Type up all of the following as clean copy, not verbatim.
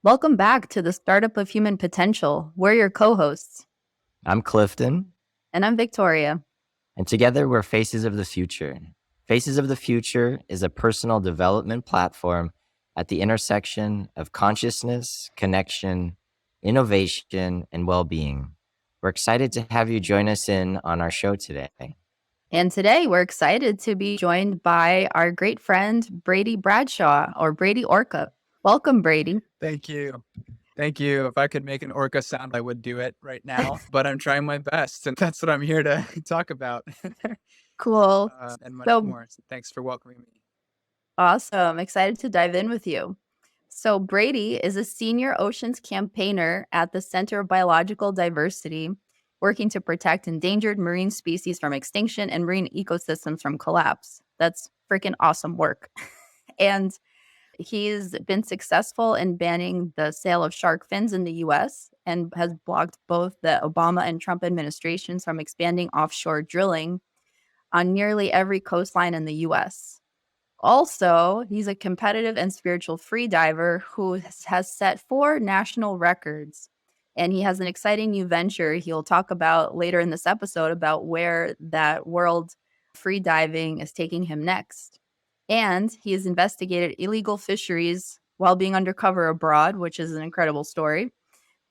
Welcome back to the Startup of Human Potential. We're your co-hosts, I'm Clifton, and I'm Victoria. and together we're Faces of the Future. Faces of the Future is a personal development platform at the intersection of consciousness, connection, innovation, and well-being. We're excited to have you join us in on our show today. And today we're excited to be joined by our great friend, Brady Bradshaw, or Brady Orca. Welcome, Brady. Thank you. Thank you. If I could make an orca sound, I would do it right now, but I'm trying my best, and that's what I'm here to talk about. Cool. And much So more. So thanks for welcoming me. awesome. Excited to dive in with you. So Brady is a senior oceans campaigner at the Center of Biological Diversity, working to protect endangered marine species from extinction and marine ecosystems from collapse. That's freaking awesome work. And he's been successful in banning the sale of shark fins in the US and has blocked both the Obama and Trump administrations from expanding offshore drilling on nearly every coastline in the US. Also, he's a competitive and spiritual freediver who has set 4 national records. And he has an exciting new venture he'll talk about later in this episode about where that world freediving is taking him next. And he has investigated illegal fisheries while being undercover abroad, which is an incredible story,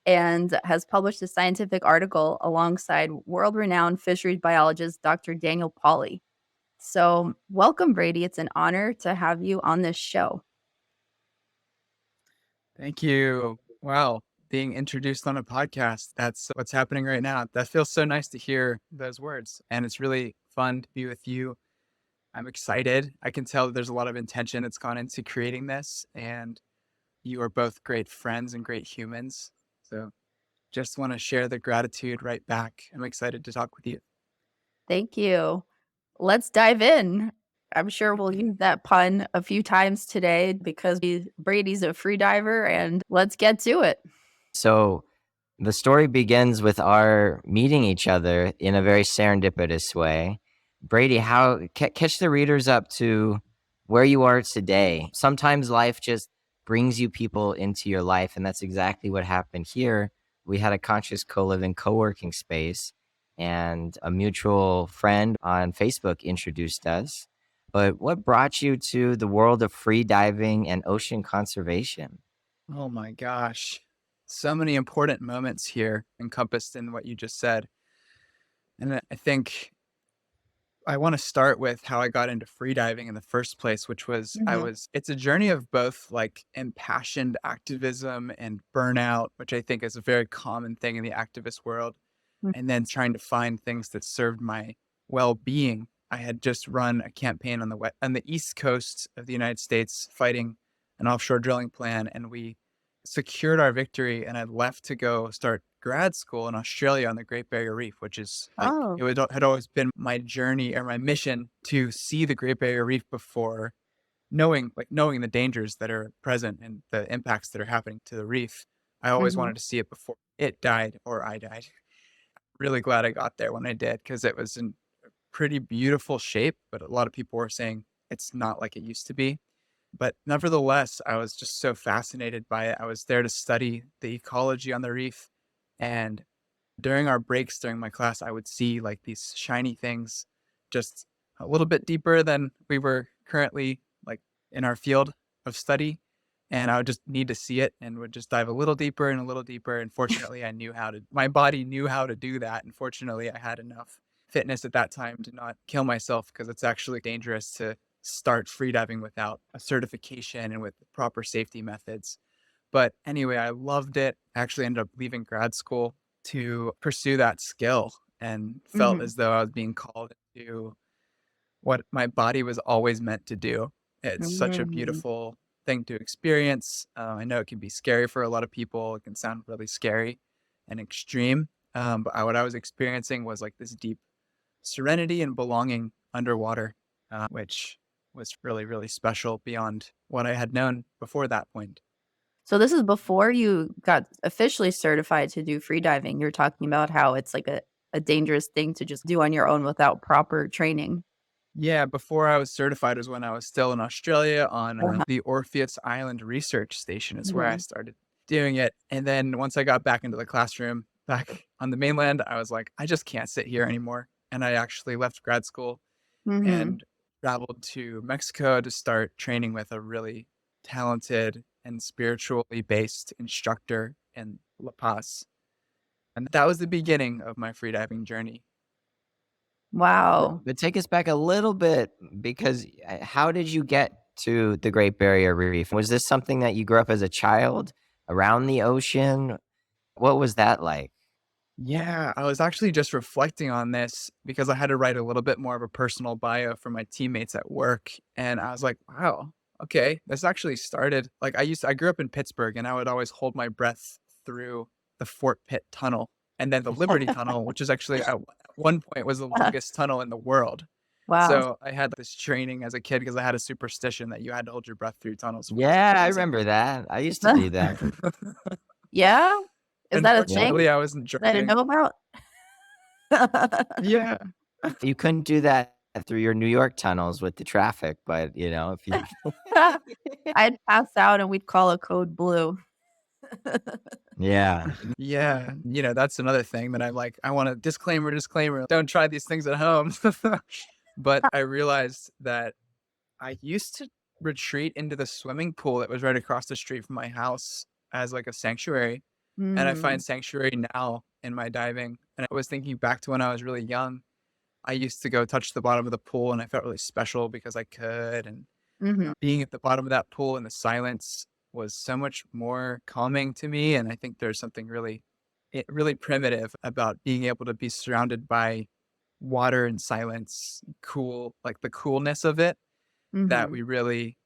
and has published a scientific article alongside world renowned fisheries biologist Dr. Daniel Pauly. So, welcome, Brady. It's an honor to have you on this show. Thank you. Wow. Being introduced on a podcast, that's what's happening right now. That feels so nice to hear those words. And it's really fun to be with you. I'm excited. I can tell that there's a lot of intention that's gone into creating this. And you are both great friends and great humans. So just want to share the gratitude right back. I'm excited to talk with you. Thank you. Let's dive in. I'm sure we'll use that pun a few times today because Brady's a freediver, and let's get to it. So, the story begins with our meeting each other in a very serendipitous way. Brady, catch the readers up to where you are today. Sometimes life just brings you people into your life, and that's exactly what happened here. We had a conscious co-living co-working space, and a mutual friend on Facebook introduced us. But what brought you to the world of free diving and ocean conservation? Oh my gosh. So many important moments here encompassed in what you just said. And I think I want to start with how I got into freediving in the first place, which was it's a journey of both like impassioned activism and burnout, which I think is a very common thing in the activist world, Mhm. and then trying to find things that served my well-being. I had just run a campaign on the East Coast of the United States fighting an offshore drilling plan, and we secured our victory, and I left to go start grad school in Australia on the Great Barrier Reef, which is like Oh, had always been my journey or my mission to see the Great Barrier Reef before knowing the dangers that are present and the impacts that are happening to the reef. I always mhm. wanted to see it before it died or I died. Really glad I got there when I did because it was in pretty beautiful shape, but a lot of people were saying it's not like it used to be. But nevertheless, I was just so fascinated by it. I was there to study the ecology on the reef. And during our breaks during my class, I would see like these shiny things just a little bit deeper than we were currently like in our field of study. And I would just need to see it and would just dive a little deeper and a little deeper. And fortunately, my body knew how to do that. And fortunately, I had enough fitness at that time to not kill myself because it's actually dangerous to start freediving without a certification and with proper safety methods. But anyway, I loved it. I actually ended up leaving grad school to pursue that skill and felt Mhm. as though I was being called into what my body was always meant to do. It's such a Mhm. beautiful thing to experience. I know it can be scary for a lot of people. It can sound really scary and extreme. But what I was experiencing was like this deep serenity and belonging underwater, which was really, really special beyond what I had known before that point. So this is before you got officially certified to do freediving. You're talking about how it's like a dangerous thing to just do on your own without proper training. Yeah, before I was certified was when I was still in Australia on Uh-huh. the Orpheus Island Research Station is where I Mhm. started. doing it. And then once I got back into the classroom back on the mainland, I was like, I just can't sit here anymore. And I actually left grad school Mhm. and traveled to Mexico to start training with a really talented and spiritually based instructor in La Paz. And that was the beginning of my freediving journey. Wow. But take us back a little bit because how did you get to the Great Barrier Reef? Was this something that you grew up as a child around the ocean? What was that like? Yeah, I was actually just reflecting on this because I had to write a little bit more of a personal bio for my teammates at work. And I was like, wow, okay, this actually started like I grew up in Pittsburgh and I would always hold my breath through the Fort Pitt Tunnel and then the Liberty Tunnel, which is actually at one point was the longest tunnel in the world. Wow. So I had this training as a kid because I had a superstition that you had to hold your breath through tunnels when I was a Yeah, kid. I I was like, remember that. I used to do that. Yeah? Is that a Yeah. thing unfortunately, I wasn't that I didn't driving. know about? Yeah. You couldn't do that through your New York tunnels with the traffic, but, if you I'd pass out and we'd call a code blue. Yeah. Yeah, that's another thing that I'm like, I want a disclaimer, disclaimer, don't try these things at home. But I realized that I used to retreat into the swimming pool that was right across the street from my house as like a sanctuary. And I Mhm. find sanctuary now in my diving. And I was thinking back to when I was really young. I used to go touch the bottom of the pool and I felt really special because I could. And Mhm. being at the bottom of that pool in the silence was so much more calming to me. And I think there's something really primitive about being able to be surrounded by water and silence, cool, like the coolness of it that Mhm. we really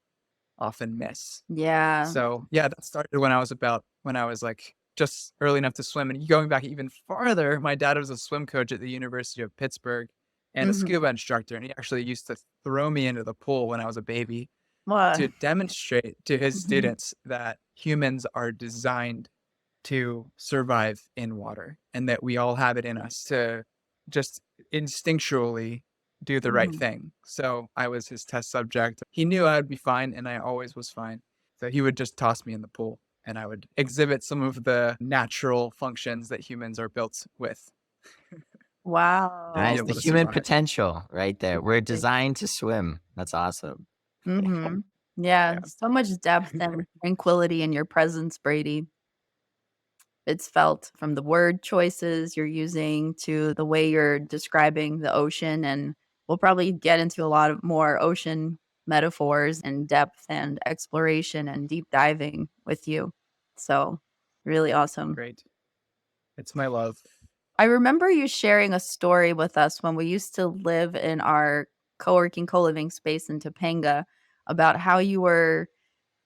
often miss. Yeah. So yeah, that started when I was like just early enough to swim. And going back even farther, my dad was a swim coach at the University of Pittsburgh and a Mhm. scuba instructor. And he actually used to throw me into the pool when I was a baby What? to demonstrate to his Mhm. students that humans are designed to survive in water and that we all have it in us to just instinctually do the right Mhm. thing. So I was his test subject. He knew I'd be fine and I always was fine. So he would just toss me in the pool and I would exhibit some of the natural functions that humans are built with to be Nice. Wow. The able to human survive. potential right there. We're designed to swim. That's awesome. Mhm. Yeah, Yeah, so much depth and tranquility in your presence, Brady. It's felt from the word choices you're using to the way you're describing the ocean, and we'll probably get into a lot of more ocean metaphors and depth and exploration and deep diving with you. So, really awesome. great. It's my love. I remember you sharing a story with us when we used to live in our co-working, co-living space in Topanga about how you were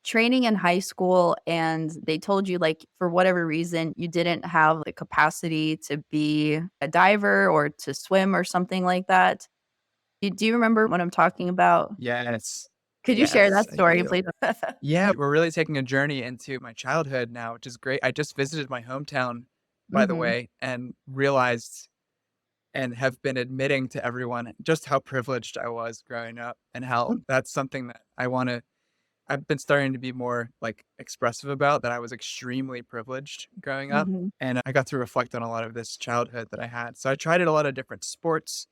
training in high school and they told you, like, for whatever reason, you didn't have the capacity to be a diver or to swim or something like that. Do you remember what I'm talking about? Yes. Could you share Yes, that I story, do. please? Yeah, we're really taking a journey into my childhood now, which is great. I just visited my hometown, by the Mhm, way, and realized and have been admitting to everyone just how privileged I was growing up and how that's something that I've been starting to be more like expressive about that I was extremely privileged growing up. mhm, And I got to reflect on a lot of this childhood that I had. So I tried a lot of different sports.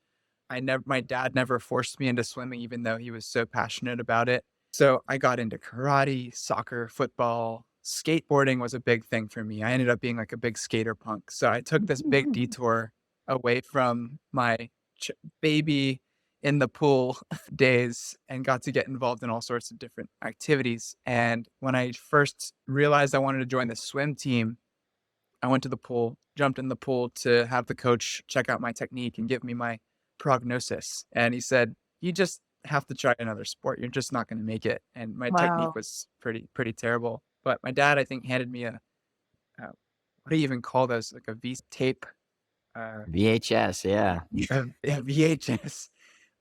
My dad never forced me into swimming, even though he was so passionate about it. So I got into karate, soccer, football, skateboarding was a big thing for me. I ended up being like a big skater punk. So I took this big mhm. detour away from my ch- baby in the pool days and got to get involved in all sorts of different activities. And when I first realized I wanted to join the swim team, I went to the pool, jumped in the pool to have the coach check out my technique and give me my prognosis. And he said, "You just have to try another sport. You're just not going to make it." And my technique Wow. was pretty terrible. But my dad, I think, handed me what do you even call those? Like a V tape, uh, VHS, yeah. a VHS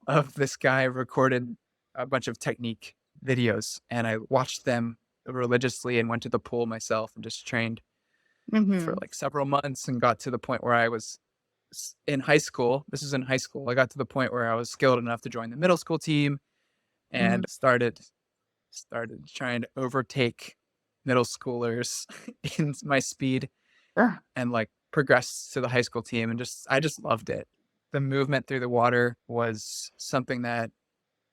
of this guy recorded a bunch of technique videos, and I watched them religiously and went to the pool myself and just trained for Mhm, like several months and got to the point where I was in high school. This is in high school. I got to the point where I was skilled enough to join the middle school team mhm, and started trying to overtake middle schoolers in my speed Ugh. and like progressed to the high school team, and I just loved it. The movement through the water was something that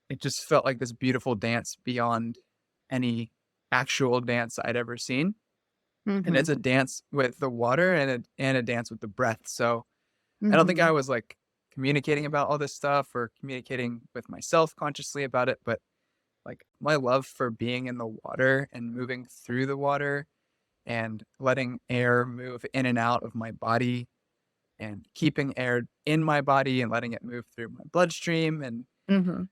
it just felt like this beautiful dance beyond any actual dance I'd ever seen. And Mhm. it's a dance with the water and a dance with the breath. So I don't think I Mhm. was like communicating about all this stuff or communicating with myself consciously about it, but like my love for being in the water and moving through the water and letting air move in and out of my body and keeping air in my body and letting it move through my bloodstream and Mhm.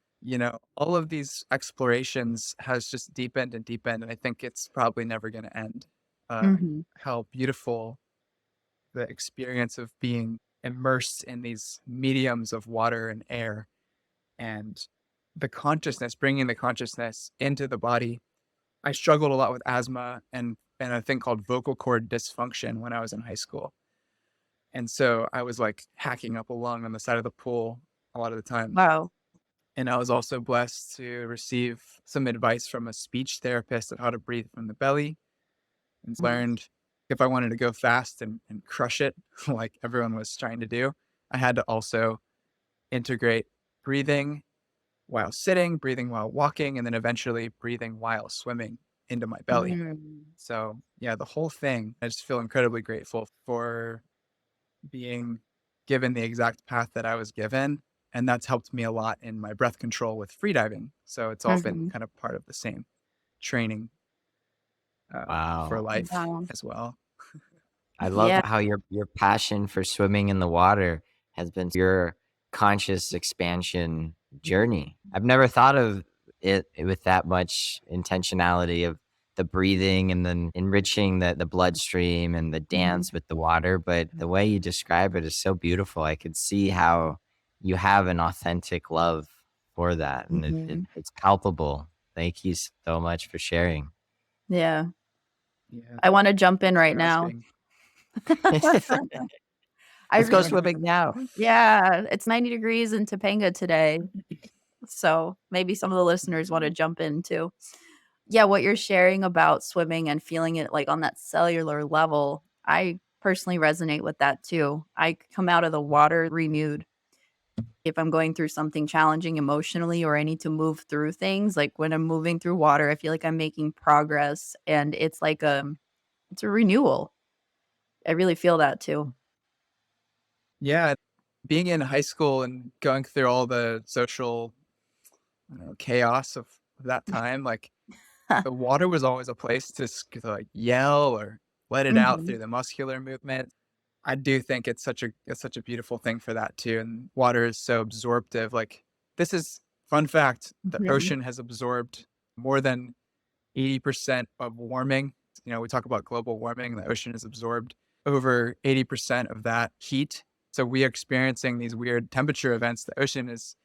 all of these explorations has just deepened and deepened, and I think it's probably never going to end. Mhm. How beautiful the experience of being immersed in these mediums of water and air, and the consciousness, bringing the consciousness into the body. I struggled a lot with asthma and a thing called vocal cord dysfunction when I was in high school. And so I was like hacking up a lung on the side of the pool a lot of the time. Wow. And I was also blessed to receive some advice from a speech therapist on how to breathe from the belly, and Mhm. learned if I wanted to go fast and crush it like everyone was trying to do, I had to also integrate breathing while sitting, breathing while walking, and then eventually breathing while swimming into my belly. Mm. So, yeah, the whole thing, I just feel incredibly grateful for being given the exact path that I was given. And that's helped me a lot in my breath control with freediving. So it's all been Mhm. kind of part of the same training for Wow. life Wow. as well. I love Yeah. how your passion for swimming in the water has been your conscious expansion journey. I've never thought of it with that much intentionality of the breathing and then enriching the bloodstream and the Mhm. dance with the water. But the way you describe it is so beautiful. I could see how you have an authentic love for that, and Mhm. it's palpable. Thank you so much for sharing. Yeah. Yeah. I wanna jump in Thanks right for now. asking. I Let's go really swimming now. Yeah, it's 90 degrees in Topanga today, so maybe some of the listeners wanna jump in too. Yeah, what you're sharing about swimming and feeling it, like, on that cellular level, I personally resonate with that too. I come out of the water renewed. If I'm going through something challenging emotionally or I need to move through things, like, when I'm moving through water, I feel like I'm making progress, and it's a renewal. I really feel that too. Yeah. Being in high school and going through all the social, I don't know, chaos of that time, like the water was always a place to like yell or let it out Mhm, through the muscular movement. I do think it's such a beautiful thing for that too. And water is so absorptive. Like this is fun fact: the mhm, ocean has absorbed more than 80% of warming. We talk about global warming. The ocean has absorbed over 80% of that heat. So we are experiencing these weird temperature events. The ocean is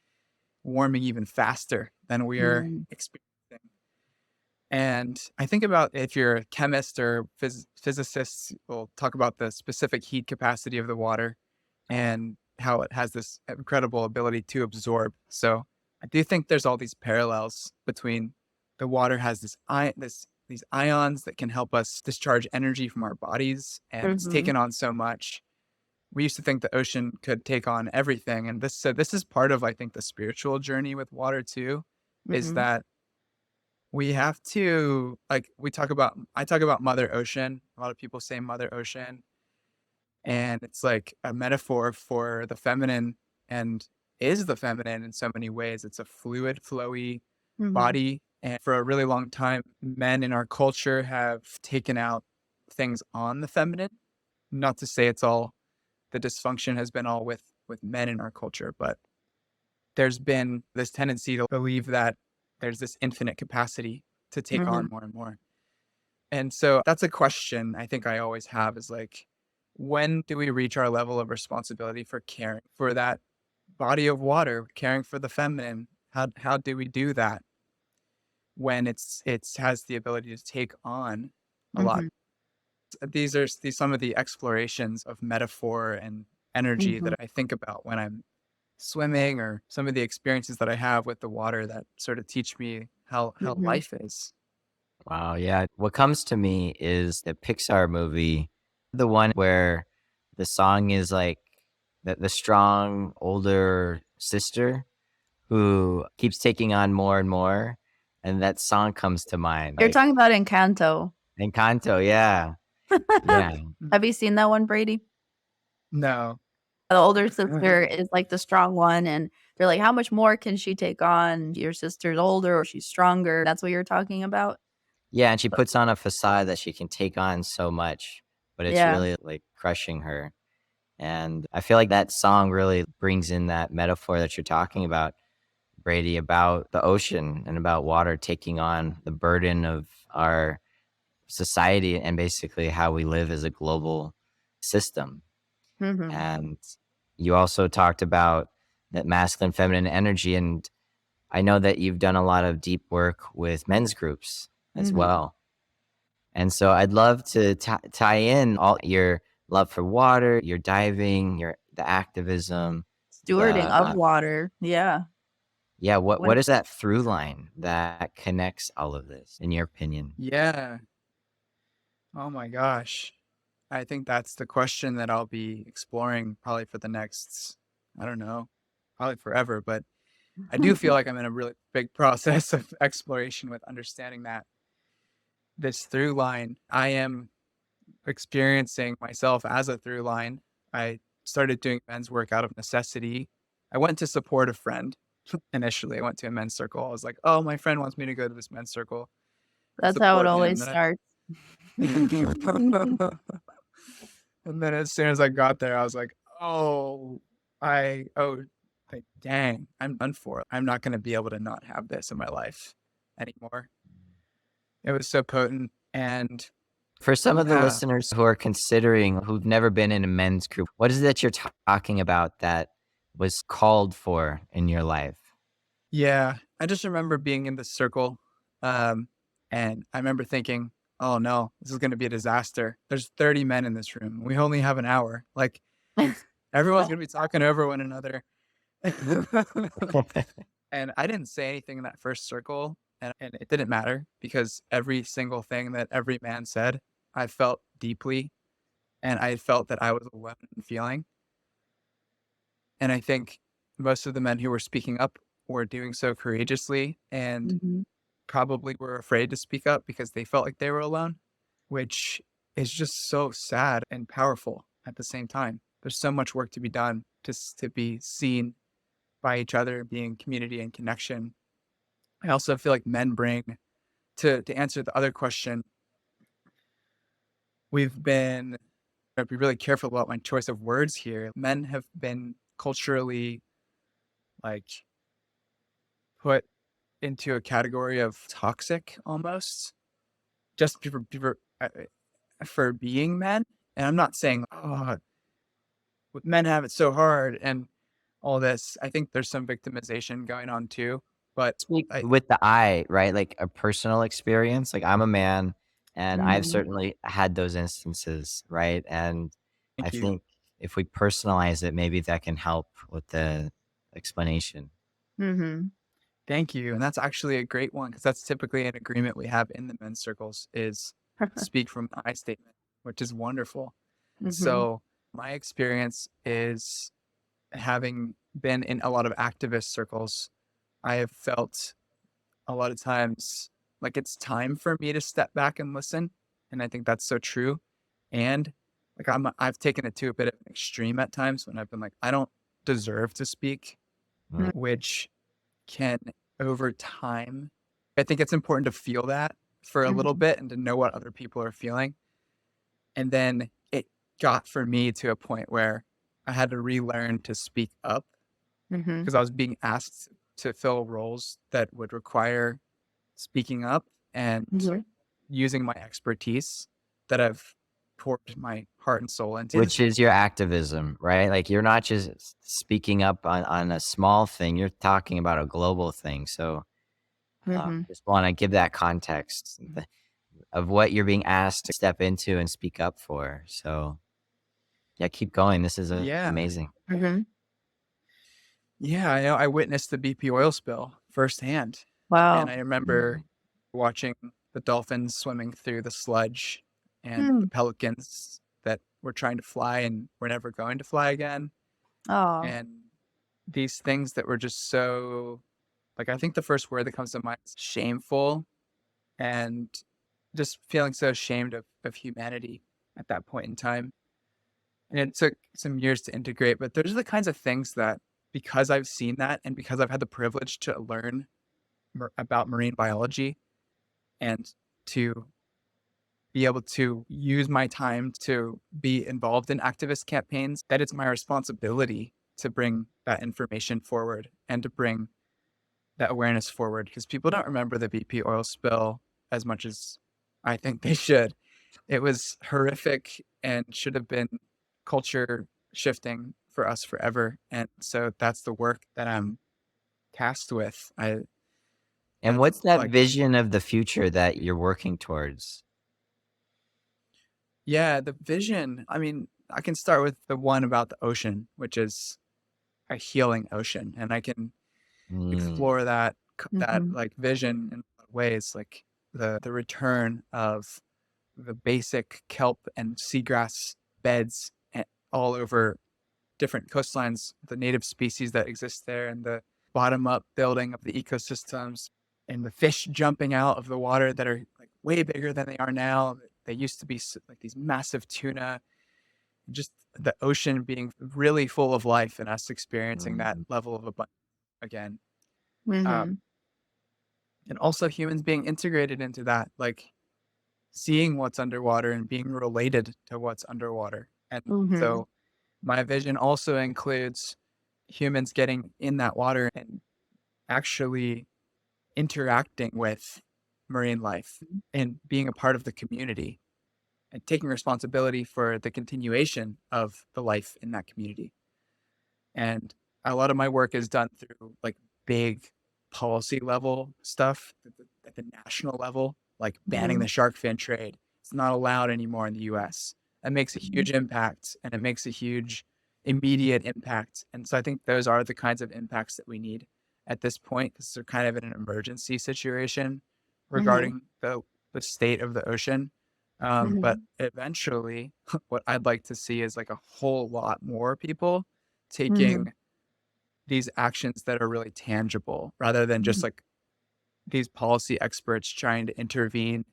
warming even faster than we are mm, experiencing. And I think about if you're a chemist or physicists will talk about the specific heat capacity of the water and how it has this incredible ability to absorb. So I do think there's all these parallels between the water has these ions that can help us discharge energy from our bodies, and it's mhm, taken on so much. We used to think the ocean could take on everything, and this is part of I think the spiritual journey with water too, is mhm, that we have to like I talk about Mother Ocean. A lot of people say Mother Ocean, and it's like a metaphor for the feminine and is the feminine in so many ways. It's a fluid, flowy mhm, body. And for a really long time, men in our culture have taken out things on the feminine. Not to say it's all the dysfunction has been all with men in our culture, but there's been this tendency to believe that there's this infinite capacity to take mhm, on more and more. And so that's a question I think I always have is like, when do we reach our level of responsibility for caring for that body of water, caring for the feminine? How do we do that when it's has the ability to take on a lot? mhm, These some of the explorations of metaphor and energy mhm, that I think about when I'm swimming, or some of the experiences that I have with the water that sort of teach me how mhm. life is. Wow, yeah. What comes to me is the Pixar movie, the one where the song is like the strong older sister who keeps taking on more and more, and that song comes to mind, You're like talking about Encanto. Encanto, yeah. Yeah. Mm. Have you seen that one, Brady? No. The older sister is, like, the strong one, and they're like, "How much more can she take on? Your sister's older or she's stronger." That's what you're talking about? Yeah, and she But puts on a facade that she can take on so much, but it's yeah. really, like, crushing her, and I feel like that song really brings in that metaphor that you're talking about, Brady, about the ocean and about water taking on the burden of our society and basically how we live as a global system. Mhm. And you also talked about that masculine, feminine energy. And I know that you've done a lot of deep work with men's groups as Mhm. well. And so I'd love to tie in all your love for water, your diving, the activism, Stewarding the of water. Yeah. yeah. What What is that through line that connects all of this, in your opinion? Yeah. Oh my gosh. I think that's the question that I'll be exploring probably for the next, I don't know, probably forever. But I do feel like I'm in a really big process of exploration with understanding that this through line, I am experiencing myself as a through line. I started doing men's work out of necessity. I went to support a friend initially. I went to a men's circle. I was like, oh, my friend wants me to go to this men's circle, That's how it support him. always Then starts. and then as soon as I got there, I was like, "Oh, like, dang, I'm done for. I'm not gonna be able to not have this in my life anymore." It was so potent, and For some of the yeah, listeners who are considering, who've never been in a men's group, what is it that you're talking about that was called for in your life? yeah. I just remember being in the circle, um, and I remember thinking, "Oh no, this is gonna be a disaster. There's 30 men in this room. We only have an hour. Like, everyone's gonna be talking over one another." And I didn't say anything in that first circle, and it didn't matter because every single thing that every man said, I felt deeply, and I felt that I was alone in feeling. And I think most of the men who were speaking up were doing so courageously and Mhm. probably were afraid to speak up because they felt like they were alone, which is just so sad and powerful at the same time. There's so much work to be done to be seen by each other, being community and connection. I also feel like men bring to answer the other question, we've been I'd be really careful about my choice of words here. Men have been culturally like put into a category of toxic almost just for being men. And I'm not saying, oh, men have it so hard and all this. I think there's some victimization going on too. But Speak I with the I, right? Like a personal experience. Like I'm a man and I've Mhm. certainly had those instances, right? And I thank you. think if we personalize it, maybe that can help with the explanation. Mhm. Thank you. And that's actually a great one because that's typically an agreement we have in the men's circles is speak from the I statement, which is wonderful. Mhm. So my experience is having been in a lot of activist circles, I have felt a lot of times like it's time for me to step back and listen. And I think that's so true. And like I've taken it to a bit of an extreme at times when I've been like, I don't deserve to speak, Mm. which can over time, I think it's important to feel that for a little Mhm. bit and to know what other people are feeling. And then it got for me to a point where I had to relearn to speak up Mhm. because I was being asked to fill roles that would require speaking up and Mhm. using my expertise that I've poured my heart and soul into. Which is your activism, right? Like you're not just speaking up on a small thing, you're talking about a global thing. So Mhm. just want to give that context of what you're being asked to step into and speak up for. So yeah, keep going. This is Yeah. amazing. Mhm. Yeah. I know I witnessed the BP oil spill firsthand. And Wow. I remember Mhm. watching the dolphins swimming through the sludge and the Hmm. pelicans that were trying to fly and were never going to fly again. Oh. And these things that were just so, like, I think the first word that comes to mind is shameful, and just feeling so ashamed of humanity at that point in time. And it took some years to integrate, but those are the kinds of things that, because I've seen that and because I've had the privilege to learn about marine biology and to be able to use my time to be involved in activist campaigns, that it's my responsibility to bring that information forward and to bring that awareness forward, because people don't remember the BP oil spill as much as I think they should. It was horrific and should have been culture shifting for us forever. And so that's the work that I'm tasked with. And what's that Like, vision of the future that you're working towards? yeah, the vision. I mean, I can start with the one about the ocean, which is a healing ocean, and I can Mm, explore that Mhm. like vision in ways, like the return of the basic kelp and seagrass beds all over different coastlines, the native species that exist there, and the bottom up building of the ecosystems, and the fish jumping out of the water that are like way bigger than they are now. They used to be like these massive tuna, just the ocean being really full of life and us experiencing that mm, level of abundance again. Um, Mhm. and also humans being integrated into that, like seeing what's underwater and being related to what's underwater. And Mhm. so my vision also includes humans getting in that water and actually interacting with marine life and being a part of the community and taking responsibility for the continuation of the life in that community. And a lot of my work is done through like big policy level stuff at the national level, like banning Mhm. the shark fin trade. It's not allowed anymore in the US. That makes a Mhm. huge impact, and it makes a huge immediate impact. And so I think those are the kinds of impacts that we need at this point, because they're kind of in an emergency situation Mhm. regarding the state of the ocean. But Mhm. eventually, what I'd like to see is like a whole lot more people Mhm. taking these actions that are really tangible rather than just Mhm. like these policy experts trying to intervene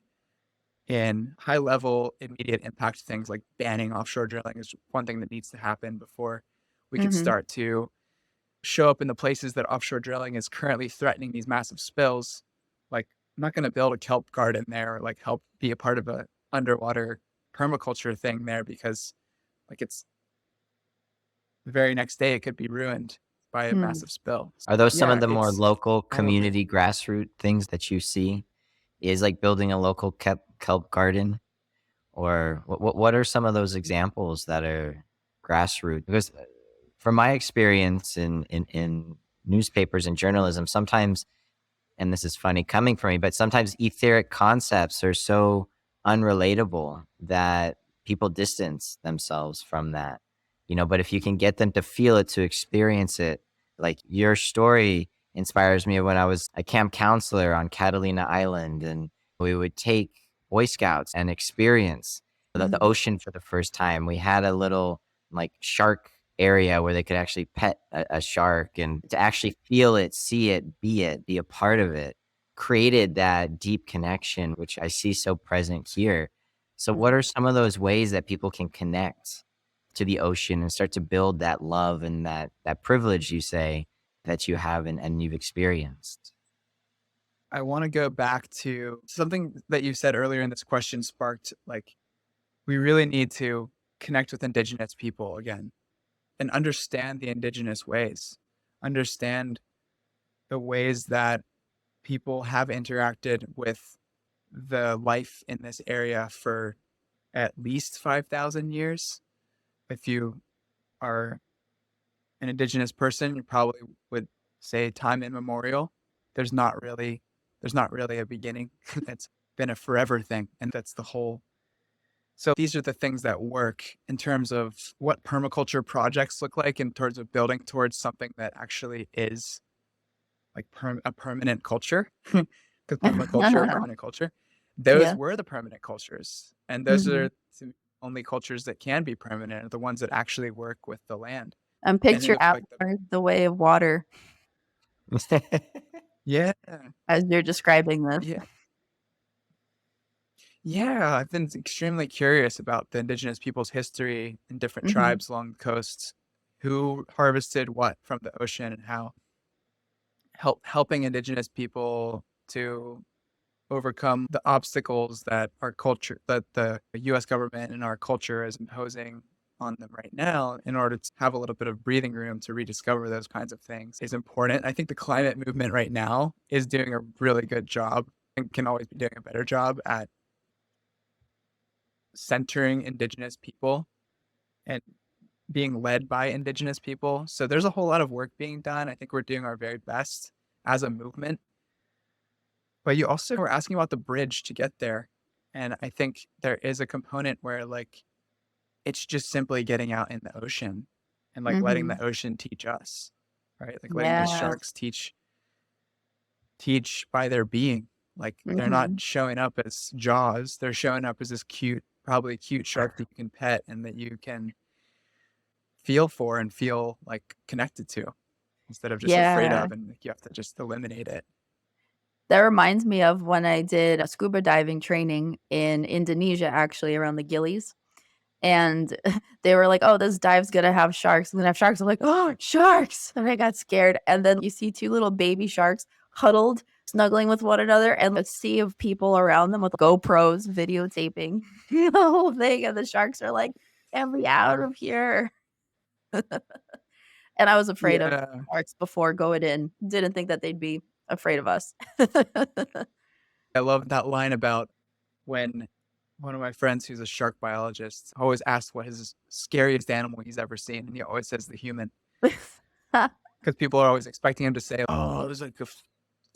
in high level immediate impact things. Like banning offshore drilling is one thing that needs to happen before we could Mhm. start to show up in the places that offshore drilling is currently threatening these massive spills. Like, I'm not going to build a kelp garden there or like help be a part of a underwater permaculture thing there, because like it's the very next day it could be ruined by a Mhm. massive spill. Are those some Yeah, of the more it's local all of it. community grassroots things that you see? Is like building a local kelp garden? Or what are some of those examples that are grassroots? Because from my experience in newspapers and journalism, sometimes, and this is funny coming from me, but sometimes etheric concepts are so unrelatable that people distance themselves from that. But if you can get them to feel it, to experience it, like your story inspires me. When I was a camp counselor on Catalina Island, and we would take Boy Scouts and experience the Mhm. ocean for the first time. We had a little like shark area where they could actually pet a shark, and to actually feel it, see it, be a part of it, created that deep connection, which I see so present here. So, what are Mhm. some of those ways that people can connect to the ocean and start to build that love and that privilege you say that you have and you've experienced? I want to go back to something that you said earlier in this question sparked, like, we really need to connect with Indigenous people again and understand the Indigenous ways, understand the ways that people have interacted with the life in this area for at least 5,000 years. If you are an Indigenous person, you probably would say time immemorial. There's not really there's not really a beginning. It's been a forever thing, and that's the whole. So these are the things that work in terms of what permaculture projects look like in terms of building towards something that actually is like a permanent culture, because permaculture, permanent culture. those Yeah. were the permanent cultures. And those Mhm. are the only cultures that can be permanent, are the ones that actually work with the land. And And in picture the, like the, Avatar, The Way of Water, yeah, as you're describing this. yeah, yeah. I've been extremely curious about the indigenous people's history and different Mhm. tribes along the coast, who harvested what from the ocean, and how helping indigenous people to overcome the obstacles that our culture, that the US government and our culture is imposing on them right now, in order to have a little bit of breathing room to rediscover those kinds of things, is important. I think the climate movement right now is doing a really good job, and can always be doing a better job at centering indigenous people and being led by indigenous people. So there's a whole lot of work being done. I think we're doing our very best as a movement. But you also were asking about the bridge to get there. And I think there is a component where, like, it's just simply getting out in the ocean and, like, letting Mhm. the ocean teach us, right? Like letting these Yeah. sharks teach by their being. Like, they're not Mhm. showing up as Jaws. They're showing up as this cute, probably cute shark that you can pet and that you can feel for and feel like connected to, instead of just afraid Yeah. of, and like, you have to just eliminate it. That reminds me of when I did a scuba diving training in Indonesia, actually, around the Gillies. And they were like, "Oh, this dive's gonna have sharks. It's gonna have sharks." I'm like, "Oh, sharks!" And I got scared. And then you see two little baby sharks huddled, snuggling with one another, and a sea of people around them with GoPros videotaping the whole thing. And the sharks are like, "Get me out of here!" And I was afraid of Yeah. sharks before going in. Didn't think that they'd be afraid of us. I love that line about when one of my friends who's a shark biologist always asks what his scariest animal he's ever seen, and he always says the human, because people are always expecting him to say, "Oh, there's like a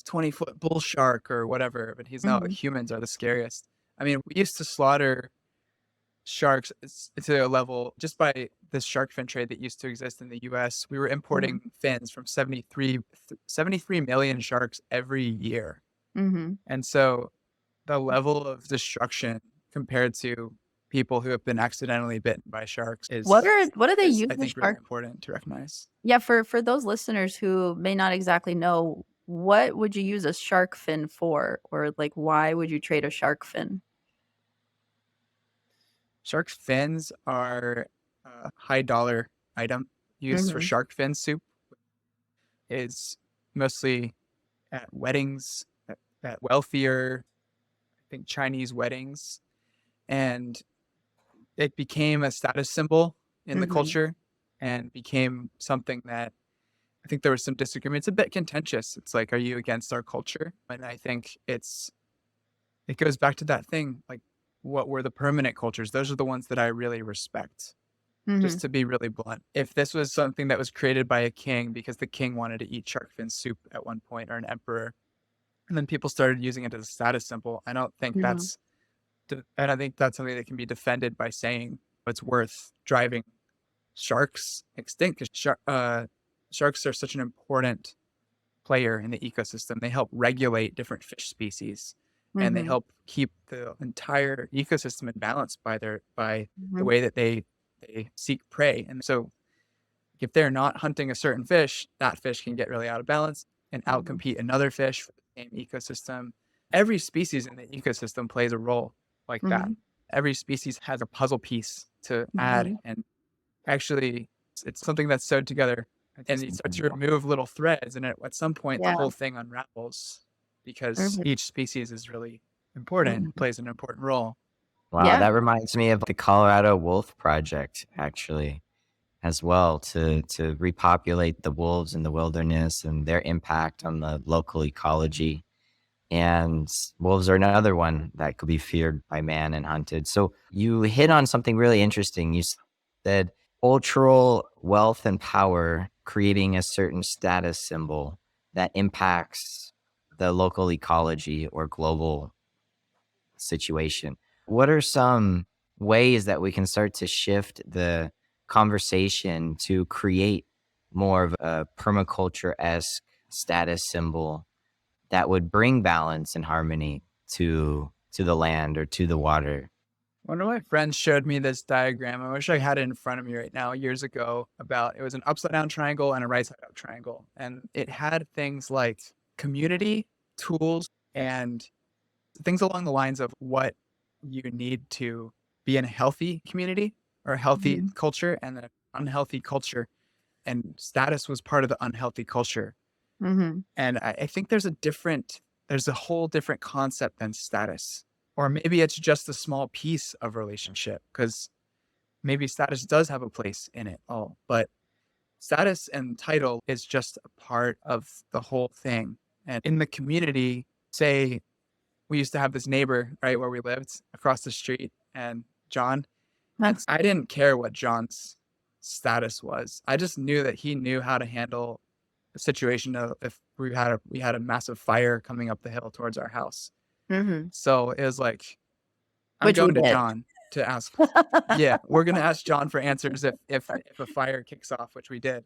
20-foot bull shark or whatever," but he's not. Mhm, Humans are the scariest. I mean, we used to slaughter sharks to a level, just by this shark fin trade that used to exist in the US. We were mhm, importing fins from 73 million sharks every year. mhm. And so the level of destruction compared to people who have been accidentally bitten by sharks What do they is use I the think really shark. important to recognize. Yeah, for those listeners who may not exactly know, what would you use a shark fin for? Or, like, why would you trade a shark fin? Shark fins are a high dollar item used for Mhm, shark fin soup. Is mostly at weddings, at wealthier, I think, Chinese weddings, and it became a status symbol in the mhm, culture, and became something that I think there was some disagreement. It's a bit contentious. It's like, are you against our culture? And I think it goes back to that thing, like, what were the permanent cultures? Those are the ones that I really respect. Just mhm, to be really blunt, if this was something that was created by a king because the king wanted to eat shark fin soup at one point, or an emperor, and then people started using it as a status symbol, mhm, I don't think that's something that can be defended by saying it's worth driving sharks extinct, because sharks are such an important player in the ecosystem. They help regulate different fish species, and they mhm, help keep the entire ecosystem in balance by the mhm, way that they seek prey. And so if they're not hunting a certain fish, that fish can get really out of balance and mhm, outcompete another fish for the same ecosystem. Every species in the ecosystem plays a role like that. mhm, Every species has a puzzle piece to add, mhm. and actually, it's something that's sewed together. And you start to remove little threads, and at some point, the Yeah, whole thing unravels, because mhm, each species is really important and mhm. plays an important role. Wow, Yeah, that reminds me of the Colorado Wolf Project, actually, as well, to repopulate the wolves in the wilderness and their impact on the local ecology. And wolves are another one that could be feared by man and hunted. So you hit on something really interesting. You said cultural wealth and power creating a certain status symbol that impacts the local ecology or global situation. What are some ways that we can start to shift the conversation to create more of a permaculture-esque status symbol that would bring balance and harmony to to the land or to the water. One of my friends showed me this diagram. I wish I had it in front of me right now, years ago, about it was an upside down triangle and a right side up triangle. And it had things like community, tools, and things along the lines of what you need to be in a healthy community or a healthy Mhm. culture, and an unhealthy culture. And status was part of the unhealthy culture. Mhm. And I think there's a whole different concept than status. Or maybe it's just a small piece of relationship, because maybe status does have a place in it all, but status and title is just a part of the whole thing. And in the community, say we used to have this neighbor right where we lived across the street, and John, and That's I didn't care what John's status was. I just knew that he knew how to handle a situation of if we had a massive fire coming up the hill towards our house. Mhm. So it was like, I'm Which we going to did. John to ask. Yeah, we're gonna ask John for answers if a fire kicks off, which we did.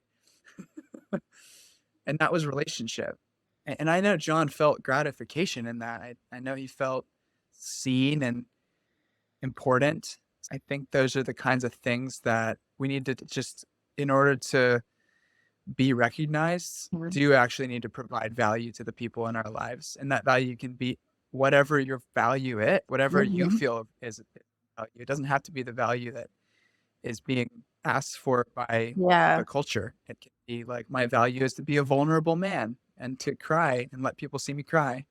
And that was relationship. And I know John felt gratification in that. I know he felt seen and important. I think those are the kinds of things that we need to just, in order to be recognized, Mhm. do actually need to provide value to the people in our lives. And that value can be whatever your value it, whatever you Mhm. feel is value. It doesn't have to be the value that is being asked for by Yeah. the culture. It can be like, my value is to be a vulnerable man and to cry and let people see me cry.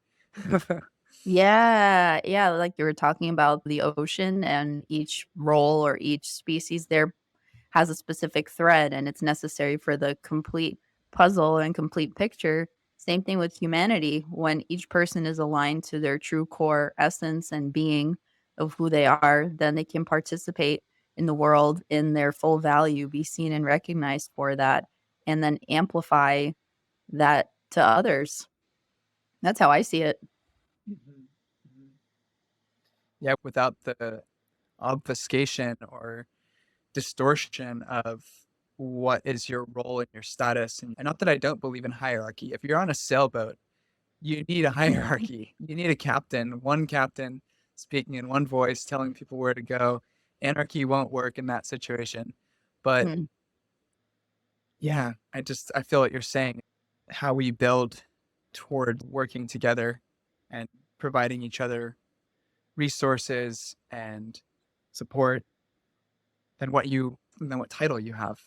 Yeah, yeah, like you were talking about the ocean and each role or each species there has a specific thread and it's necessary for the complete puzzle and complete picture. Same thing with humanity. When each person is aligned to their true core essence and being of who they are, then they can participate in the world in their full value, be seen and recognized for that, and then amplify that to others. That's how I see it. Mhm. Mhm. Yeah, without the obfuscation or distortion of what is your role and your status. And not that I don't believe in hierarchy. If you're on a sailboat, you need a hierarchy. You need a captain, one captain speaking in one voice, telling people where to go. Anarchy won't work in that situation. But Mhm. yeah, I feel what you're saying. How we build toward working together and providing each other resources and support than what title you have.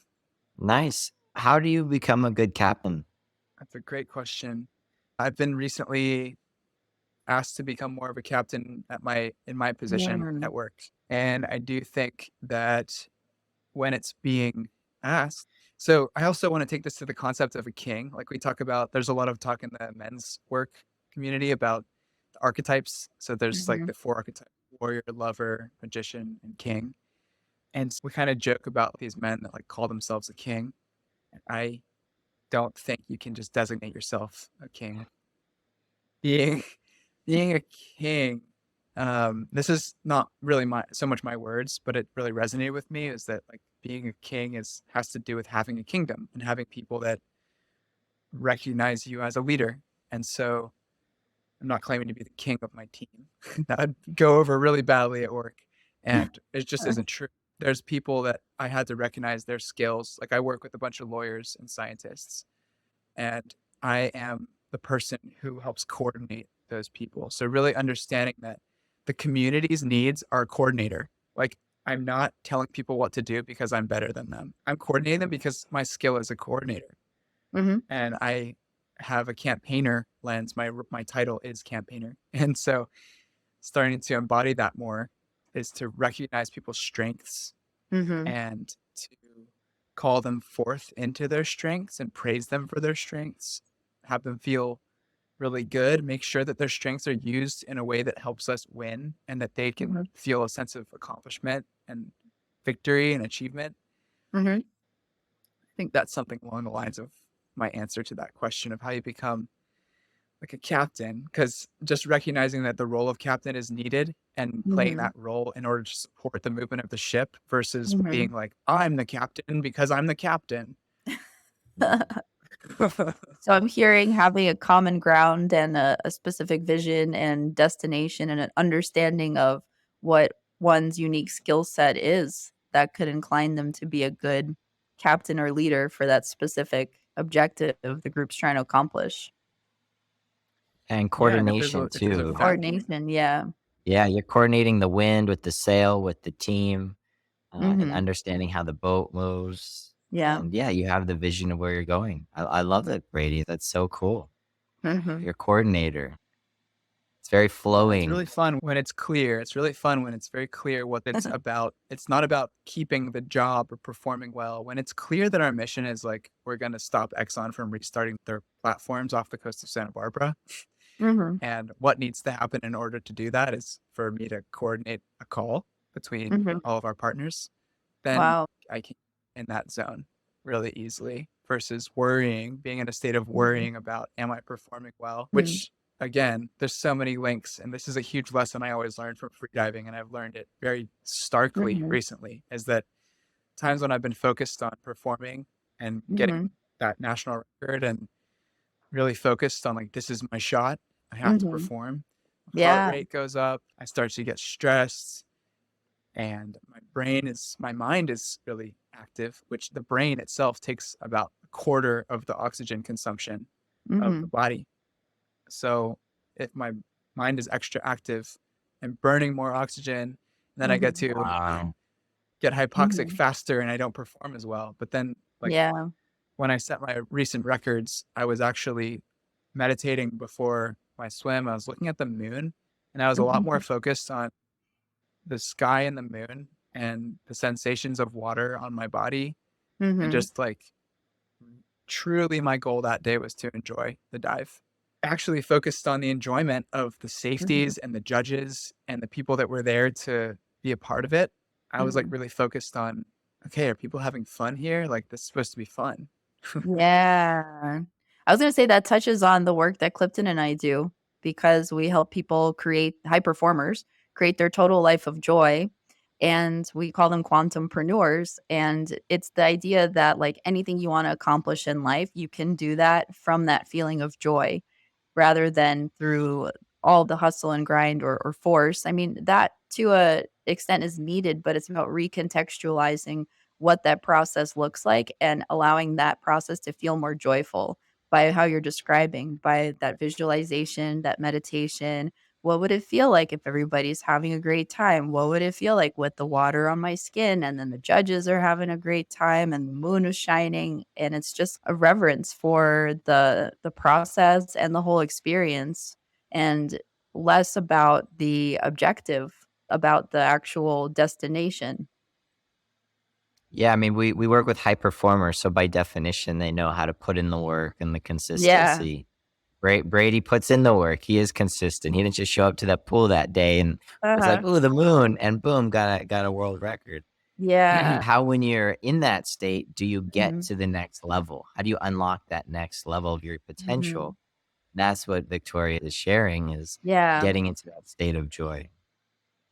Nice. How do you become a good captain? That's a great question. I've been recently asked to become more of a captain in my position Yeah. at work. And I do think that when it's being asked, so I also want to take this to the concept of a king. Like we talk about, there's a lot of talk in the men's work community about the archetypes. So there's like Mhm. the four archetypes: warrior, lover, magician, and king. And we kind of joke about these men that like call themselves a king. I don't think you can just designate yourself a king. Being being a king, this is not really my so much my words, but it really resonated with me, is that like being a king is has to do with having a kingdom and having people that recognize you as a leader. And so I'm not claiming to be the king of my team. That would go over really badly at work. And it just isn't true. There's people that I had to recognize their skills. Like I work with a bunch of lawyers and scientists, and I am the person who helps coordinate those people. So really understanding that the community's needs are a coordinator. Like I'm not telling people what to do because I'm better than them. I'm coordinating them because my skill is a coordinator. Mhm. And I have a campaigner lens. My title is campaigner. And so starting to embody that more is to recognize people's strengths Mhm. and to call them forth into their strengths and praise them for their strengths, have them feel really good, make sure that their strengths are used in a way that helps us win and that they can Mhm. feel a sense of accomplishment and victory and achievement. Mhm. I think that's something along the lines of my answer to that question of how you become like a captain, because just recognizing that the role of captain is needed and playing Mhm. that role in order to support the movement of the ship versus being Mhm. like, I'm the captain because I'm the captain. So I'm hearing having a common ground and a specific vision and destination and an understanding of what one's unique skill set is that could incline them to be a good captain or leader for that specific objective the group's trying to accomplish. And Yeah, and coordination if there's a too. vacuum, Coordination, yeah. Yeah, you're coordinating the wind with the sail, with the team, and Mhm. understanding how the boat moves. Yeah. And yeah, you have the vision of where you're going. I love it, Brady. That's so cool. Mhm. You're a coordinator. It's very yeah, it's flowing. really fun when it's clear. It's really fun when it's very clear what it's about. It's not about keeping the job or performing well. When it's clear that our mission is like we're going to stop Exxon from restarting their platforms off the coast of Santa Barbara, Mhm. and what needs to happen in order to do that is for me to coordinate a call between Mhm. all of our partners, then Wow. I can in that zone really easily versus worrying, being in a state of Mhm. worrying about am I performing well? Mhm. Which again, there's so many links, and this is a huge lesson I always learned from freediving, and I've learned it very starkly Mhm. recently, is that times when I've been focused on performing and Mhm. getting that national record and really focused on like this is my shot, I have to Mhm. perform. Heart Yeah. rate goes up, I start to get stressed, and my mind is really active, which the brain itself takes about a quarter of the oxygen consumption of the Mhm. body. So if my mind is extra active and burning more oxygen, then I get Mhm. to Wow. get hypoxic Mhm. faster and I don't perform as well. But then like Yeah. when I set my recent records, I was actually meditating before my swim. I was looking at the moon, and I was a lot more Mhm. focused on the sky and the moon and the sensations of water on my body. And Mhm. just like truly my goal that day was to enjoy the dive. Actually focused on the enjoyment of the Mhm. safeties and the judges and the people that were there to be a part of it. I was like Mhm. really focused on, okay, are people having fun here? Like this is supposed to be fun. Yeah. I was gonna say that touches on the work that Clifton and I do because we help people create high performers, create their total life of joy, and we call them quantumpreneurs, and it's the idea that, like, anything you wanna accomplish in life, you can do that from that feeling of joy rather than through all the hustle and grind or force. I mean, that to a extent is needed, but it's about recontextualizing what that process looks like and allowing that process to feel more joyful by how you're describing, by that visualization, that meditation. What would it feel like if everybody's having a great time? What would it feel like with the water on my skin and then the judges are having a great time and the moon is shining and it's just a reverence for the process and the whole experience and less about the objective, about the actual destination. Yeah, I mean, we work with high performers, so by definition, they know how to put in the work and the Yeah. consistency. Brady puts in the work. He is consistent. He didn't just show up to that pool that day and was like, Uh-huh. "Ooh, the moon," and boom, got a world record. Yeah. How, when you're in that state, do you get Mhm. to the next level? How do you unlock that next level of your Mhm. potential? That's what Victoria is sharing, is Yeah. getting into that state of joy.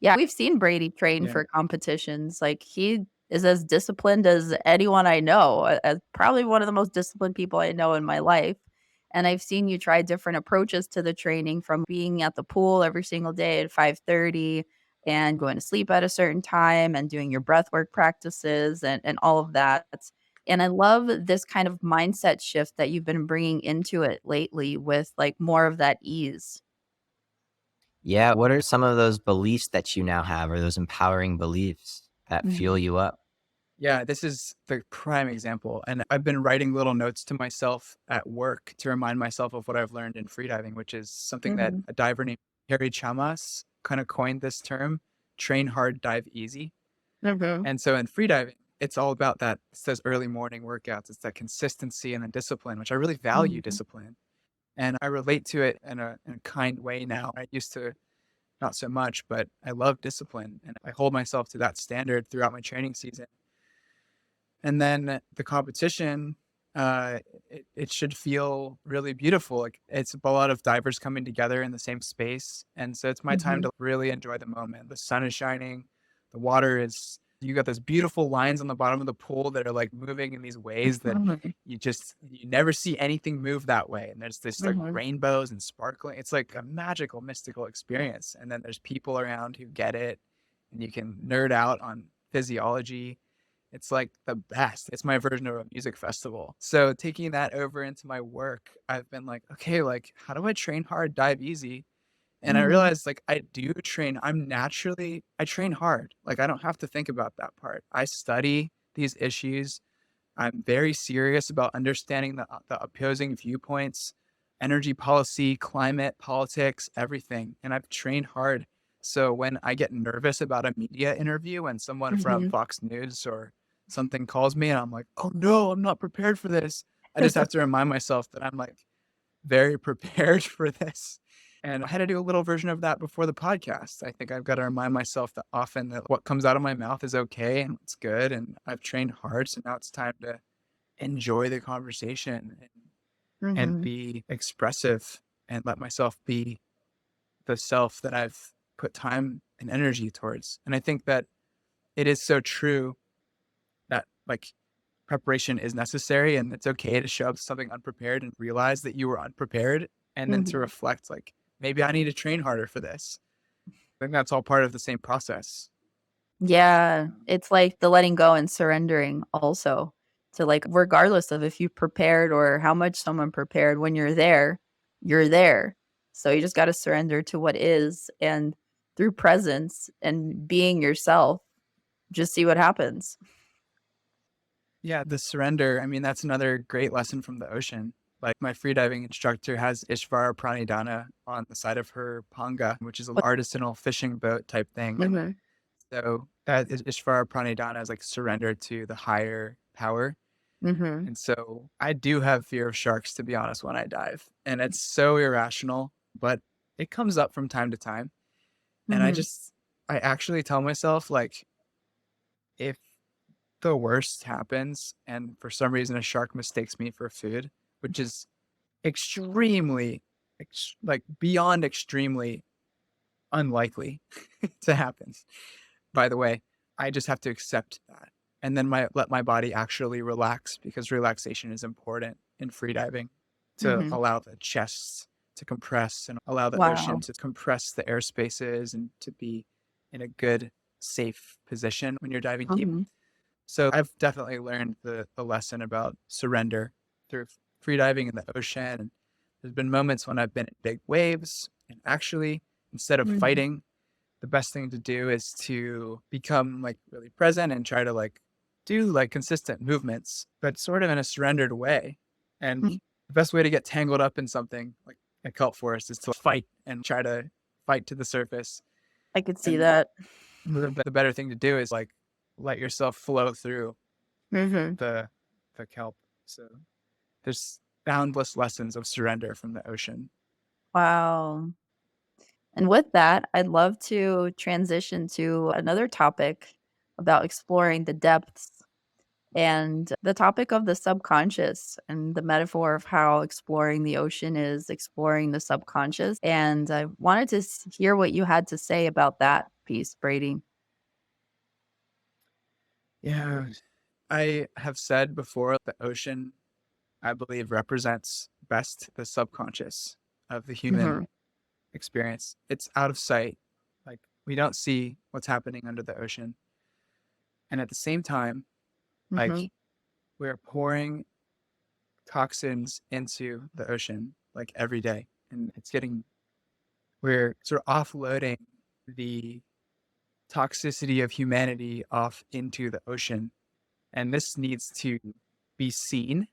Yeah, we've seen Brady train Yeah. for competitions, like, he is as disciplined as anyone I know, as probably one of the most disciplined people I know in my life, and I've seen you try different approaches to the training from being at the pool every single day at 5:30 and going to sleep at a certain time and doing your breathwork practices and all of that, and I love this kind of mindset shift that you've been bringing into it lately with, like, more of that ease. Yeah, what are some of those beliefs that you now have, or those empowering beliefs that fuel Mhm. you up? Yeah, this is the prime example. And I've been writing little notes to myself at work to remind myself of what I've learned in freediving, which is something that Mhm. a diver named Harry Chamas kind of coined this term: train hard, dive easy. Mhm. And so in freediving, it's all about that. It's those early morning workouts. It's that consistency and the discipline, which I really value Mhm. discipline. And I relate to it in a kind way now. I used to not so much, but I love discipline and I hold myself to that standard throughout my training season. And then the competition, it should feel really beautiful. Like it's a lot of divers coming together in the same space. And so it's my time Mhm. to really enjoy the moment. The sun is shining, the water is You got those beautiful lines on the bottom of the pool that are like moving in these ways that Mhm. you never see anything move that way. And there's this like Mhm. rainbows and sparkling. It's like a magical, mystical experience. And then there's people around who get it, and you can nerd out on physiology. It's like the best. It's my version of a music festival. So taking that over into my work, I've been like, okay, like how do I train hard, dive easy? And I Mhm. realized, like, I do train I train hard. Like, I don't have to think about that part. I study these issues. I'm very serious about understanding the opposing viewpoints, energy policy, climate, politics, everything. And I've trained hard. So when I get nervous about a media interview and someone from Mhm. Fox News or something calls me and I'm like, oh no, I'm not prepared for this. I just have to remind myself that I'm like very prepared for this. And I had to do a little version of that before the podcast. I think I've got to remind myself that often that what comes out of my mouth is okay and it's good. And I've trained hard. So now it's time to enjoy the conversation and Mhm. be expressive and let myself be the self that I've put time and energy towards. And I think that it is so true that like preparation is necessary and it's okay to show up to something unprepared and realize that you were unprepared and then to Mhm. reflect like maybe I need to train harder for this. I think that's all part of the same process. Yeah, it's like the letting go and surrendering also to like regardless of if you prepared or how much someone prepared, when you're there, you're there. So you just got to surrender to what is, and through presence and being yourself, just see what happens. Yeah, the surrender. I mean, that's another great lesson from the ocean. Like my freediving instructor has Ishvara Pranidhana on the side of her panga, which is an artisanal fishing boat type thing. Mhm. So that is Ishvara Pranidhana is like surrender to the higher power. Mhm. And so I do have fear of sharks, to be honest, when I dive. And it's so irrational, but it comes up from time to time. And Mhm. I actually tell myself, like, if the worst happens and for some reason a shark mistakes me for food, which is extremely, like beyond extremely unlikely to happen, by the way, I just have to accept that. And then let my body actually relax because relaxation is important in freediving to Mhm. allow the chest to compress and allow the ocean Wow. to compress the air spaces and to be in a good, safe position when you're diving deep. Mhm. So I've definitely learned the lesson about surrender through freediving in the ocean. And there's been moments when I've been in big waves and actually, instead of Mhm. fighting, the best thing to do is to become like really present and try to like do like consistent movements, but sort of in a surrendered way. And Mhm. the best way to get tangled up in something like a kelp forest is to fight and try to fight to the surface. I could see And that. the better thing to do is like let yourself flow through Mhm. the kelp. So there's boundless lessons of surrender from the ocean. Wow. And with that, I'd love to transition to another topic about exploring the depths and the topic of the subconscious and the metaphor of how exploring the ocean is exploring the subconscious. And I wanted to hear what you had to say about that piece, Brady. Yeah. I have said before the ocean, I believe, represents best the subconscious of the human Mhm. experience. It's out of sight. Like we don't see what's happening under the ocean. And at the same time, Mhm. like we're pouring toxins into the ocean like every day. And we're sort of offloading the toxicity of humanity off into the ocean. And this needs to be seen.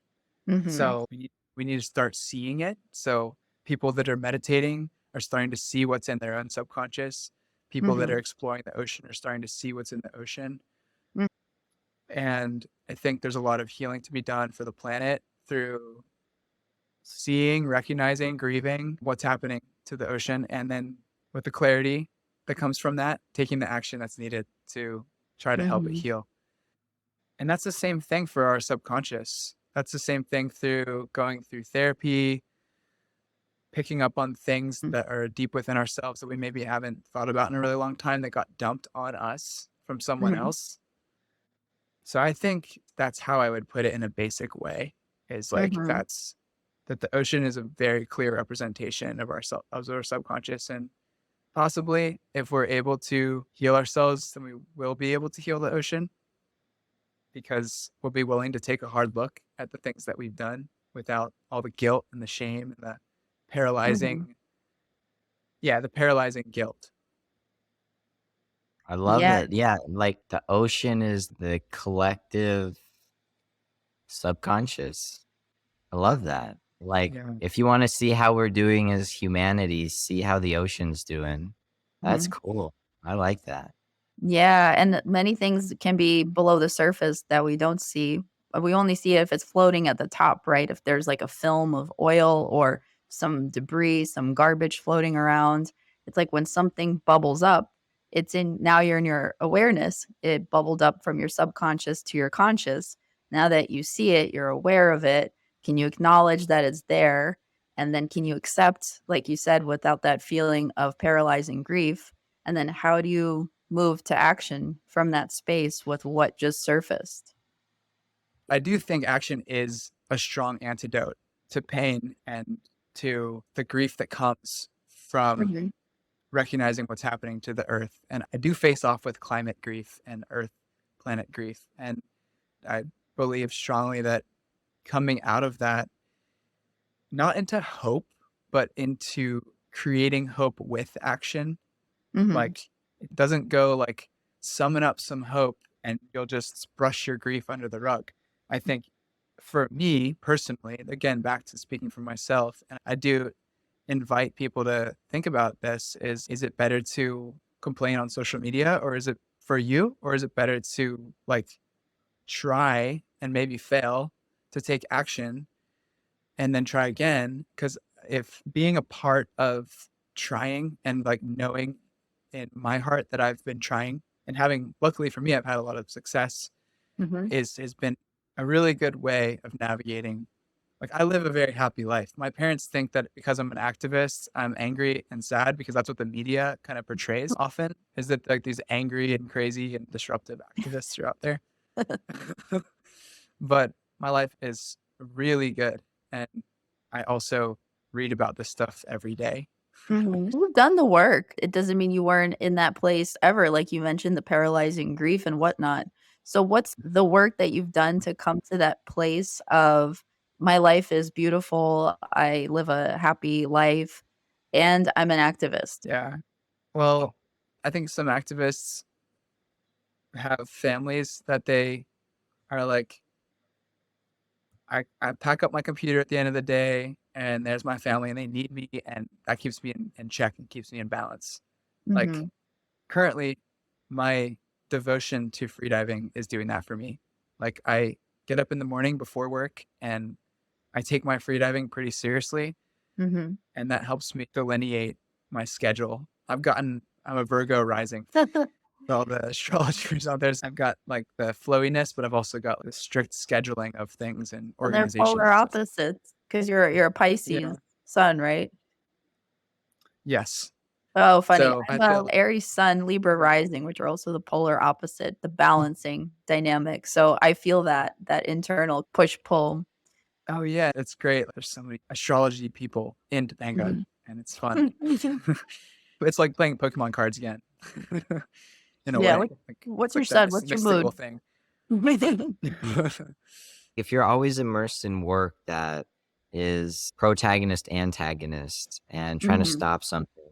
Mhm. So we need to start seeing it. So people that are meditating are starting to see what's in their own subconscious. People that are Mhm. exploring the ocean are starting to see what's in the ocean. Mm. And I think there's a lot of healing to be done for the planet through seeing, recognizing, grieving what's happening to the ocean. And then with the clarity that comes from that, taking the action that's needed to try to help it Mhm. heal. And that's the same thing for our subconscious. That's the same thing through going through therapy, picking up on things Mm. that are deep within ourselves that we maybe haven't thought about in a really long time that got dumped on us from someone Mhm. else. So I think that's how I would put it in a basic way, is like Mhm. that the ocean is a very clear representation of of our subconscious. And possibly if we're able to heal ourselves, then we will be able to heal the ocean because we'll be willing to take a hard look at the things that we've done without all the guilt and the shame and the Mhm. paralyzing, yeah, the paralyzing guilt. I love Yeah. it. Yeah, like the ocean is the collective subconscious. I love that. Like, Yeah. if you wanna see how we're doing as humanity, see how the ocean's doing. That's Mhm. cool. I like that. Yeah, and many things can be below the surface that we don't see. We only see it if it's floating at the top, right? If there's like a film of oil or some debris, some garbage floating around. It's like when something bubbles up, it's in now you're in your awareness. It bubbled up from your subconscious to your conscious. Now that you see it, you're aware of it. Can you acknowledge that it's there? And then can you accept, like you said, without that feeling of paralyzing grief? And then how do you move to action from that space with what just surfaced? I do think action is a strong antidote to pain and to the grief that comes from Mhm, recognizing what's happening to the earth. And I do face off with climate grief and earth planet grief. And I believe strongly that coming out of that, not into hope, but into creating hope with action. mhm, Like it doesn't go like summon up some hope and you'll just brush your grief under the rug. I think for me personally, again, back to speaking for myself, and I do invite people to think about this is it better to complain on social media or is it for you or is it better to like try and maybe fail to take action and then try again? Because if being a part of trying and like knowing in my heart that I've been trying and having, luckily for me, I've had a lot of success, mhm. has been a really good way of navigating. Like I live a very happy life. My parents think that because I'm an activist, I'm angry and sad because that's what the media kind of portrays often, is that like these angry and crazy and disruptive activists are out there. But my life is really good. And I also read about this stuff every day. Mhm. You've done the work. It doesn't mean you weren't in that place ever, like you mentioned, the paralyzing grief and whatnot. So what's the work that you've done to come to that place of, "My life is beautiful, I live a happy life, and I'm an activist?" Yeah. Well, I think some activists have families that they are like, I pack up my computer at the end of the day and there's my family and they need me and that keeps me in check and keeps me in balance. Like Mhm, currently, my devotion to freediving is doing that for me. Like I get up in the morning before work and I take my freediving pretty seriously mhm. and that helps me delineate my schedule. I'm a Virgo rising. For all the astrologers out there, I've got like the flowiness, but I've also got the strict scheduling of things and Well, they're organization polar of stuff. opposites because you're a Pisces Yeah. sun, right? Yes. Oh, funny. So I I'm a feel Aries sun, Libra rising, which are also the polar opposite, the balancing dynamic. So I feel that internal push-pull. oh yeah, it's great. There's so many astrology people in Vanguard Mhm. and it's fun. It's like playing Pokemon cards again. In a Yeah, way. what Like what's it's your like that sun? What's your mystical mood? thing. If you're always immersed in work that is protagonist antagonist and trying to Mhm. stop something,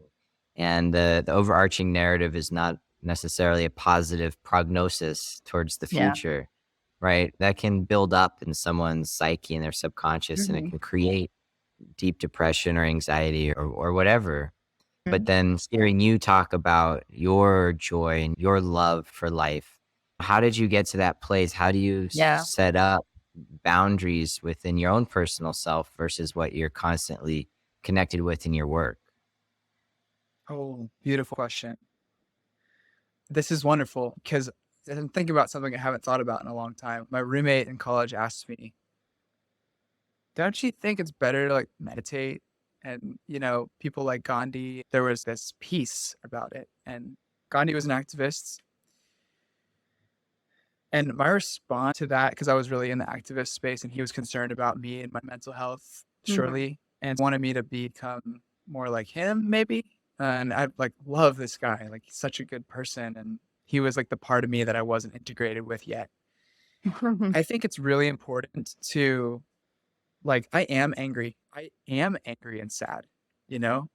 and the overarching narrative is not necessarily a positive prognosis towards the Yeah. future, right? That can build up in someone's psyche and their subconscious, and it Mhm. can create deep depression or anxiety or whatever. But Mhm. then hearing you talk about your joy and your love for life, how did you get to that place? How do you Yeah. set up boundaries within your own personal self versus what you're constantly connected with in your work? Oh, beautiful question. This is wonderful because I'm thinking about something I haven't thought about in a long time. My roommate in college asked me, don't you think it's better to like meditate? And, you know, people like Gandhi, there was this piece about it. And Gandhi was an activist. And my response to that, because I was really in the activist space and he was concerned about me and my mental health, Mhm. surely, and wanted me to become more like him, maybe. And I like love this guy. Like he's such a good person. And he was like the part of me that I wasn't integrated with yet. I think it's really important to like, I am angry. I am angry and sad, you know,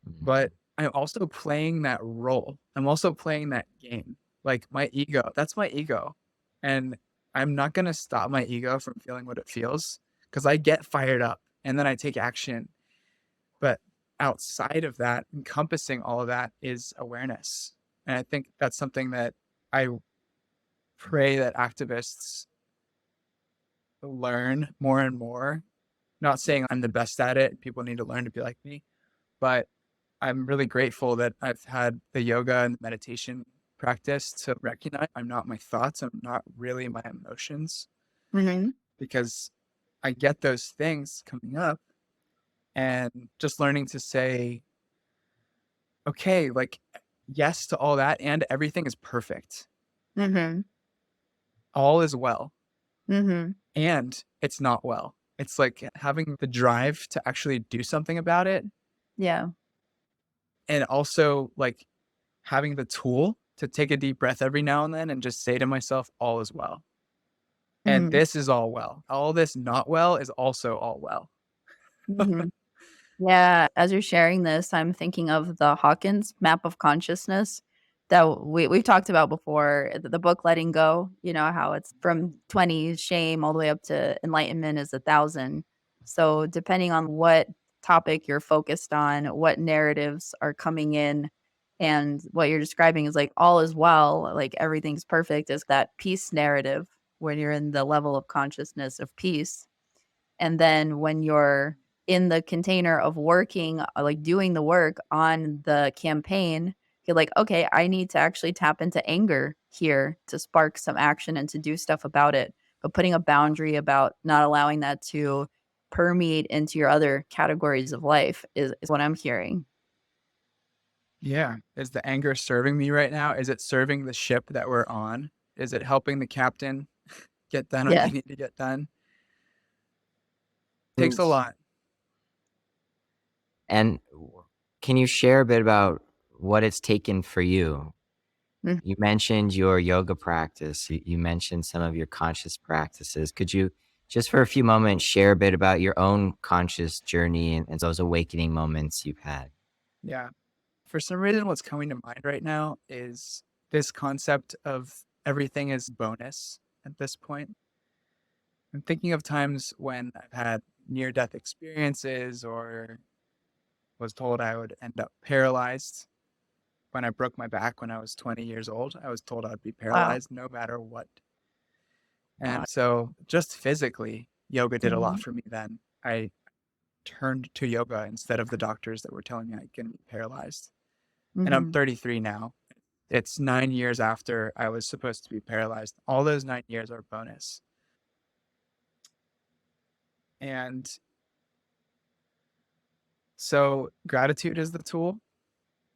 Mhm. but I'm also playing that role. I'm also playing that game. Like my ego, that's my ego. And I'm not going to stop my ego from feeling what it feels because I get fired up and then I take action. But outside of that, encompassing all of that is awareness. And I think that's something that I pray that activists learn more and more. Not saying I'm the best at it. People need to learn to be like me, but I'm really grateful that I've had the yoga and the meditation practice to recognize I'm not my thoughts. I'm not really my emotions Mhm. because I get those things coming up and just learning to say, okay, like yes to all that and everything is perfect. Mhm. All is well Mhm. and it's not well. It's like having the drive to actually do something about it Yeah. and also like having the tool to take a deep breath every now and then and just say to myself, all is well. And Mhm. this is all well. All this not well is also all well. Mhm. Yeah, as you're sharing this, I'm thinking of the Hawkins map of consciousness that we've talked about before. The book Letting Go, you know, how it's from 20 shame all the way up to enlightenment is 1,000. So depending on what topic you're focused on, what narratives are coming in, and what you're describing is like all is well, like everything's perfect, is that peace narrative when you're in the level of consciousness of peace. And then when you're in the container of working, like doing the work on the campaign, you're like, okay, I need to actually tap into anger here to spark some action and to do stuff about it. But putting a boundary about not allowing that to permeate into your other categories of life is what I'm hearing. Yeah. Is the anger serving me right now? Is it serving the ship that we're on? Is it helping the captain get done what they Yes. need to get done? Takes And a lot. and can you share a bit about what it's taken for you? Mhm. You mentioned your yoga practice. You mentioned some of your conscious practices. Could you, just for a few moments, share a bit about your own conscious journey and those awakening moments you've had? Yeah. For some reason, what's coming to mind right now is this concept of everything is bonus at this point. I'm thinking of times when I've had near death experiences or was told I would end up paralyzed. When I broke my back when I was 20 years old, I was told I'd be Wow. paralyzed no matter what. Wow. And so, just physically, yoga did a lot Mhm. for me then. I turned to yoga instead of the doctors that were telling me I can be paralyzed. And I'm Mhm. 33 now. It's 9 years after I was supposed to be paralyzed. All those 9 years are bonus. And so, gratitude is the tool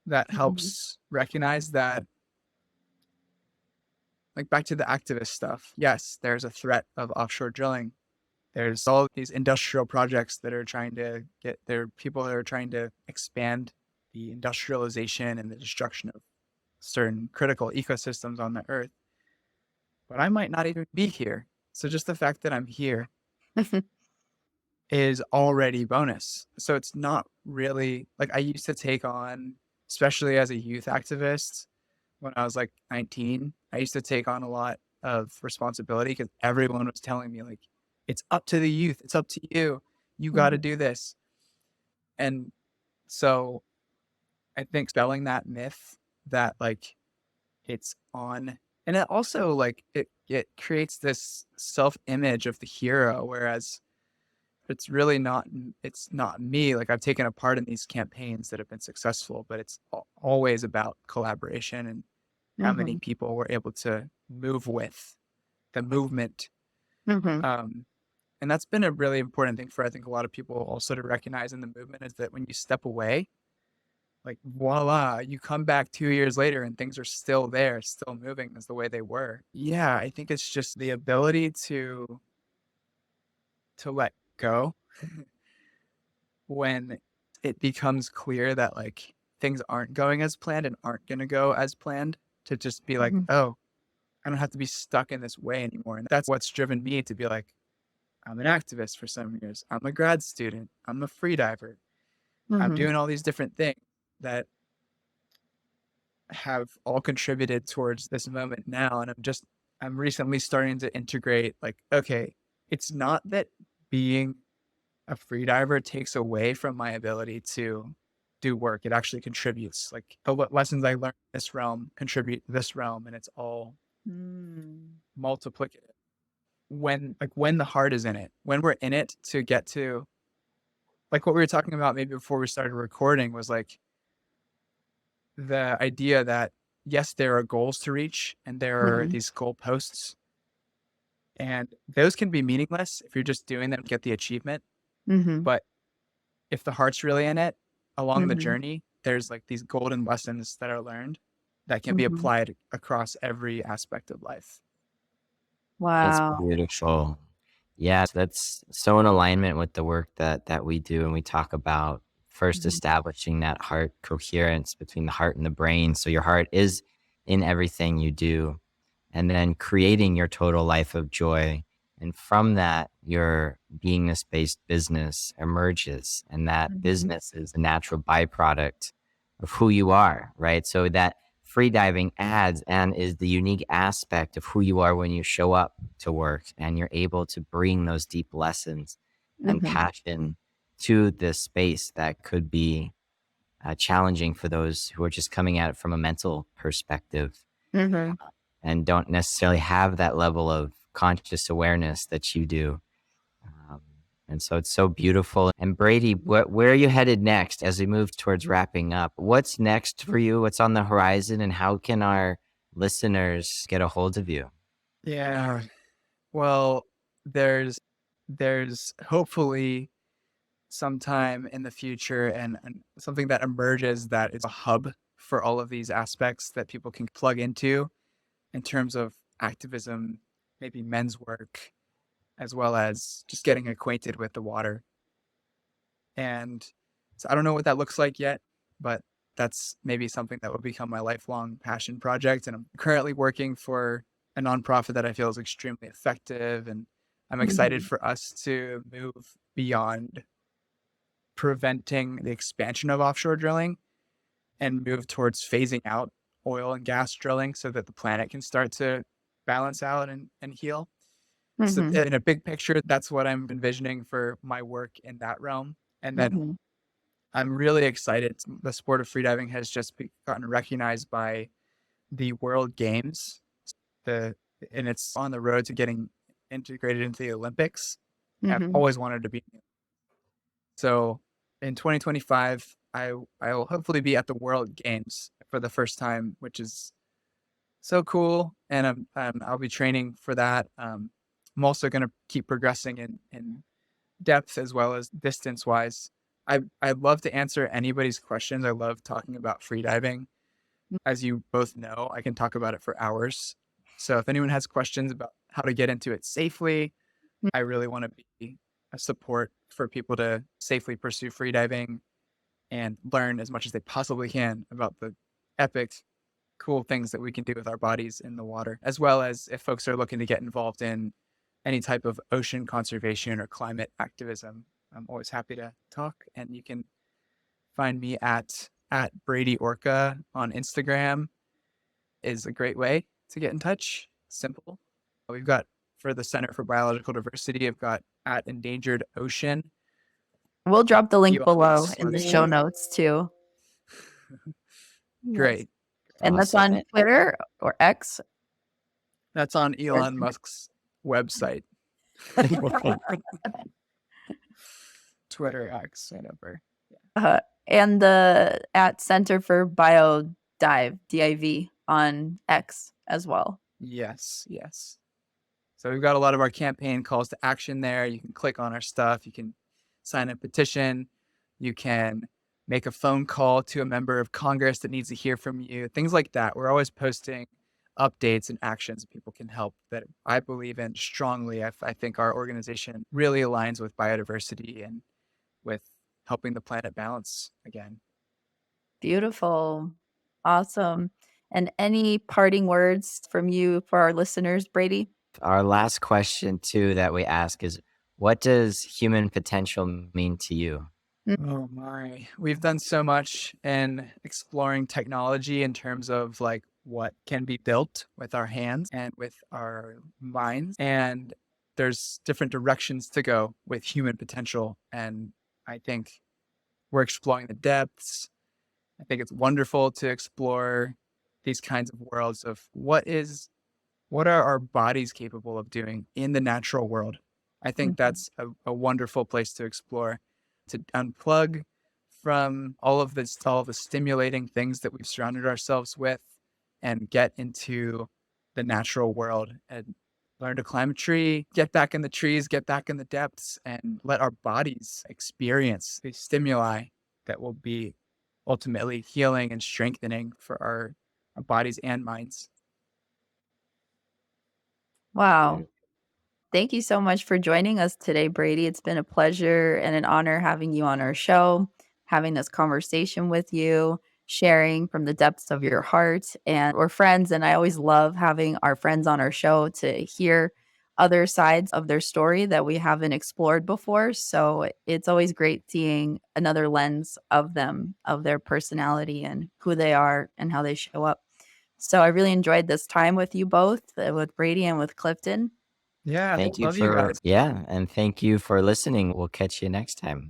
that Mhm. helps recognize that, like back to the activist stuff. Yes, there's a threat of offshore drilling. There's all these industrial projects that are trying to get there are people that are trying to expand the industrialization and the destruction of certain critical ecosystems on the earth. But I might not even be here. So just the fact that I'm here is already bonus. So it's not really like I used to take on, especially as a youth activist when I was like 19, I used to take on a lot of responsibility because everyone was telling me, like, it's up to the youth, it's up to you. You got to Mhm. do this. And so I think spelling that myth that like it's on and it also like it creates this self-image of the hero whereas it's really not it's not me. Like I've taken a part in these campaigns that have been successful, but it's always about collaboration and how many Mhm. people were able to move with the movement. Mhm. Um, and that's been a really important thing for I think a lot of people also to recognize in the movement is that when you step away, like voila, you come back 2 years later and things are still there, still moving as the way they were. Yeah, I think it's just the ability to let go when it becomes clear that like things aren't going as planned and aren't going to go as planned, to just be like, Mhm. oh, I don't have to be stuck in this way anymore. And that's what's driven me to be like, I'm an activist for some years. I'm a grad student. I'm a freediver. I'm Mhm. doing all these different things that have all contributed towards this moment now. And I'm recently starting to integrate like, okay, it's not that being a freediver takes away from my ability to do work. It actually contributes. Like the lessons I learned in this realm contribute to this realm, and it's all Mm. multiplicative. When the heart is in it, when we're in it to get to like what we were talking about maybe before we started recording was like the idea that yes, there are goals to reach and there are Mhm. these goalposts, and those can be meaningless if you're just doing them to get the achievement. Mhm. But if the heart's really in it, along the Mhm. journey, there's like these golden lessons that are learned that can be Mhm. applied across every aspect of life. That's Wow. beautiful. Yeah, that's so in alignment with the work that we do, and we talk about first Mhm. establishing that heart coherence between the heart and the brain. So your heart is in everything you do, and then creating your total life of joy. And from that, your beingness based business emerges, and that Mhm. business is a natural byproduct of who you are, right? So that freediving adds and is the unique aspect of who you are when you show up to work, and you're able to bring those deep lessons and Mhm. passion to this space that could be challenging for those who are just coming at it from a mental perspective Mhm. and don't necessarily have that level of conscious awareness that you do. Um, and so it's so beautiful. And Brady, where are you headed next as we move towards wrapping up? What's next for you? What's on the horizon? And how can our listeners get a hold of you? Yeah. Well, there's hopefully sometime in the future and something that emerges that is a hub for all of these aspects that people can plug into in terms of activism, maybe men's work, as well as just getting acquainted with the water. And so I don't know what that looks like yet, but that's maybe something that will become my lifelong passion project. And I'm currently working for a nonprofit that I feel is extremely effective. And I'm excited Mhm. for us to move beyond preventing the expansion of offshore drilling and move towards phasing out oil and gas drilling so that the planet can start to balance out and heal. So Mhm. in a big picture, that's what I'm envisioning for my work in that realm. And then Mhm. I'm really excited. The sport of freediving has just gotten recognized by the World Games, the and it's on the road to getting integrated into the Olympics. I've Mhm. always wanted to be. So in 2025, I will hopefully be at the World Games for the first time, which is so cool. And I'll be training for that. I'm also going to keep progressing in depth as well as distance wise. I'd love to answer anybody's questions. I love talking about freediving. As you both know, I can talk about it for hours. So if anyone has questions about how to get into it safely, I really want to be a support for people to safely pursue freediving and learn as much as they possibly can about the epic, cool things that we can do with our bodies in the water, as well as if folks are looking to get involved in any type of ocean conservation or climate activism. I'm always happy to talk, and you can find me at Brady Orca on Instagram is a great way to get in touch. Simple. We've got for the Center for Biological Diversity, I've got at Endangered Ocean. We'll drop the link Elon below Musk's in the show website. notes too. Yes. Great. And that's Awesome. on Twitter or X. That's on Or Elon Musk's website. Twitter, X, whatever. uh, and the at Center for Biodive, DIV on X as well. Yes, yes. So we've got a lot of our campaign calls to action there. You can click on our stuff. You can sign a petition. You can make a phone call to a member of Congress that needs to hear from you, things like that. We're always posting updates and actions people can help that I believe in strongly. I think our organization really aligns with biodiversity and with helping the planet balance again. Beautiful. Awesome. And any parting words from you for our listeners, Brady? Our last question, too, that we ask is, what does human potential mean to you? Oh my. We've done so much in exploring technology in terms of like what can be built with our hands and with our minds. And there's different directions to go with human potential. And I think we're exploring the depths. I think it's wonderful to explore these kinds of worlds of what are our bodies capable of doing in the natural world. I think Mhm. that's a wonderful place to explore, to unplug from all of the stimulating things that we've surrounded ourselves with and get into the natural world and learn to climb a tree, get back in the trees, get back in the depths, and let our bodies experience the stimuli that will be ultimately healing and strengthening for our bodies and minds. Wow. Thank you so much for joining us today, Brady. It's been a pleasure and an honor having you on our show, having this conversation with you, sharing from the depths of your heart. And we're friends, and I always love having our friends on our show to hear other sides of their story that we haven't explored before. So it's always great seeing another lens of them, of their personality and who they are and how they show up. So I really enjoyed this time with you both, with Brady and with Clifton. Yeah, Thank you love you for, guys. yeah, and thank you for listening. We'll catch you next time.